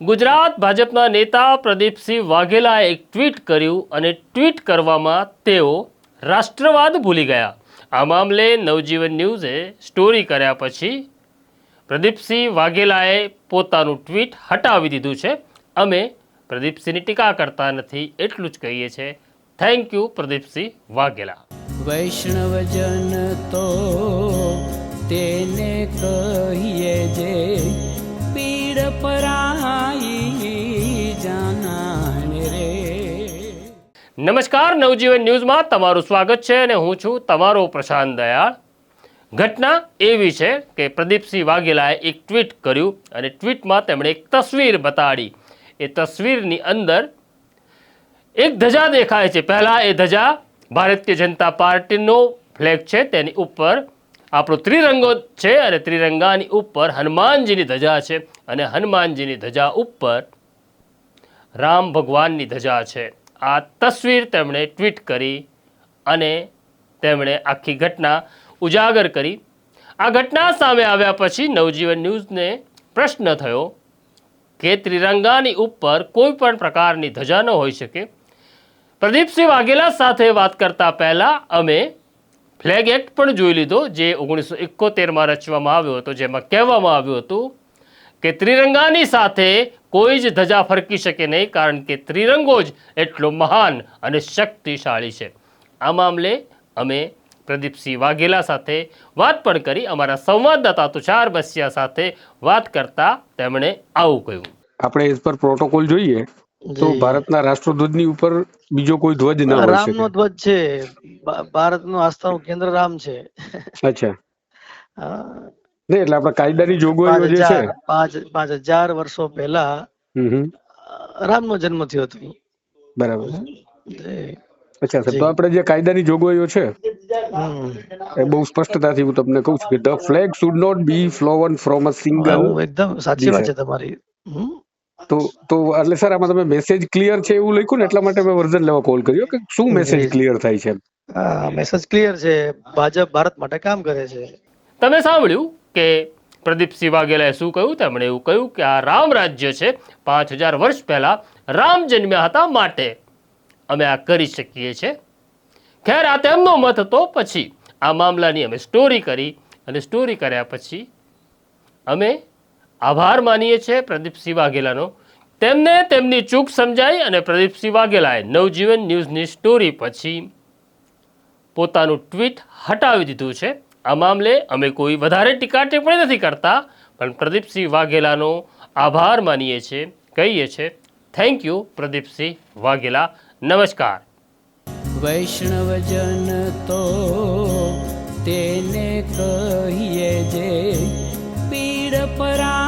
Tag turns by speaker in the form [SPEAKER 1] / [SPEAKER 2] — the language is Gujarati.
[SPEAKER 1] ગુજરાત ભાજપના નેતા પ્રદીપસિંહ વાઘેલાએ એક ટ્વીટ કર્યું અને ટ્વીટ કરવામાં તેઓ રાષ્ટ્રવાદ ભૂલી ગયા। આ મામલે નવજીવન ન્યૂઝે સ્ટોરી કર્યા પછી પ્રદીપસિંહ વાઘેલાએ પોતાનું ટ્વીટ હટાવી દીધું છે। અમે પ્રદીપસિંહની ટીકા કરતા નથી, એટલું જ કહીએ છીએ। Thank you Pradeepsinh Vaghela.
[SPEAKER 2] વૈષ્ણવજન તો તેને કહીએ જે પીડ પરાઈ જાનાને રે।
[SPEAKER 1] નમસ્કાર, નવજીવન ન્યૂઝમાં તમારું સ્વાગત છે અને હું છું તમારો પ્રશાંત દયાળ। ઘટના એવી છે કે પ્રદીપસિંહ વાઘેલાએ એક ટ્વીટ કર્યું અને ટ્વીટમાં તેમણે એક તસવીર બતાડી। એ તસવીરની અંદર એક ધજા દેખાય છે। પહેલા એ ધજા ભારતીય જનતા પાર્ટીનો ફ્લેગ છે, તેની ઉપર આપણો ત્રિરંગો છે અને ત્રિરંગાની ઉપર હનુમાનજીની ધજા છે અને હનુમાનજીની ધજા ઉપર રામ ભગવાનની ધજા છે। આ તસવીર તેમણે ટ્વીટ કરી અને તેમણે આખી ઘટના ઉજાગર કરી। આ ઘટના સામે આવ્યા પછી નવજીવન ન્યૂઝને પ્રશ્ન થયો કે ત્રિરંગાની ઉપર કોઈ પણ પ્રકારની ધજા ન હોઈ શકે। પ્રદીપસિંહ વાઘેલા સાથે વાત કરતા પહેલા અમે ફ્લેગ એક્ટ પણ જોઈ લીધો, જે 1971માં રચવામાં આવ્યો હતો, જેમાં કહેવામાં આવ્યું હતું કે ત્રિરંગાની સાથે કોઈ જ ધજા ફરકી શકે નહીં, કારણ કે ત્રિરંગો જ એટલો મહાન અને શક્તિશાળી છે। આ મામલે અમે પ્રદીપસિંહ વાઘેલા સાથે વાત પણ કરી। અમારા સંવાદદાતા તુષાર બસિયા સાથે વાત કરતા તેમણે આવું કહ્યું।
[SPEAKER 3] આપણે એઝ પર પ્રોટોકોલ જોઈએ તો ભારતના રાષ્ટ્રધ્વજની ઉપર બીજો કોઈ ધ્વજ ન હોય શકે।
[SPEAKER 4] રામનો ધ્વજ છે, ભારતનું આસ્થાનું કેન્દ્ર રામ છે।
[SPEAKER 3] અચ્છા, નહીં એટલે આપણા કાયદાની જોગવાઈઓ જે છે
[SPEAKER 4] 5000 વર્ષો પહેલા રામનો જન્મ થયો હતો।
[SPEAKER 3] બરાબર, અચ્છા સર, તો આપણે જે કાયદાની જોગવાઈઓ છે એ બહુ સ્પષ્ટતાથી હું તમને કહું છું કે the flag should not be flown from a single.
[SPEAKER 4] એકદમ સાચી વાત છે તમારી।
[SPEAKER 3] તો એટલે સર આમાં તમે મેસેજ ક્લિયર છે એવું લખ્યું ને, એટલા માટે મેં વર્ઝન લેવા કોલ કર્યો કે શું મેસેજ ક્લિયર થાય છે?
[SPEAKER 4] મેસેજ ક્લિયર છે, ભાજપ ભારત માટે કામ કરે છે।
[SPEAKER 1] તમે સાંભળ્યું કે પ્રદીપસિંહ વાઘેલાએ શું કહ્યું? તેમણે એવું કહ્યું કે આ રામ રાજ્ય છે, 5000 વર્ષ પહેલા રામ જન્મ્યા હતા, માટે અમે આ કરી શકીએ છીએ। ખેર, આ તેમનો મત હતો। પછી આ મામલાની અમે સ્ટોરી કરી અને સ્ટોરી કર્યા પછી અમે આભાર માનીએ છીએ પ્રદીપસિંહ વાઘેલાનો। તેમને તેમની ચૂક સમજાઈ અને પ્રદીપસિંહ વાઘેલાએ નવજીવન ન્યૂઝની સ્ટોરી પછી પોતાનું ટ્વીટ હટાવી દીધું છે। આ મામલે અમે કોઈ વધારે ટીકા ટિપ્પણી નથી કરતા, પણ પ્રદીપસિંહ વાઘેલાનો આભાર માનીએ છીએ, કહીએ છીએ થેન્ક યુ પ્રદીપસિંહ વાઘેલા। નમસ્કાર।
[SPEAKER 2] વૈષ્ણવજન તો તેને કહીએ જે પીડ પરાઈ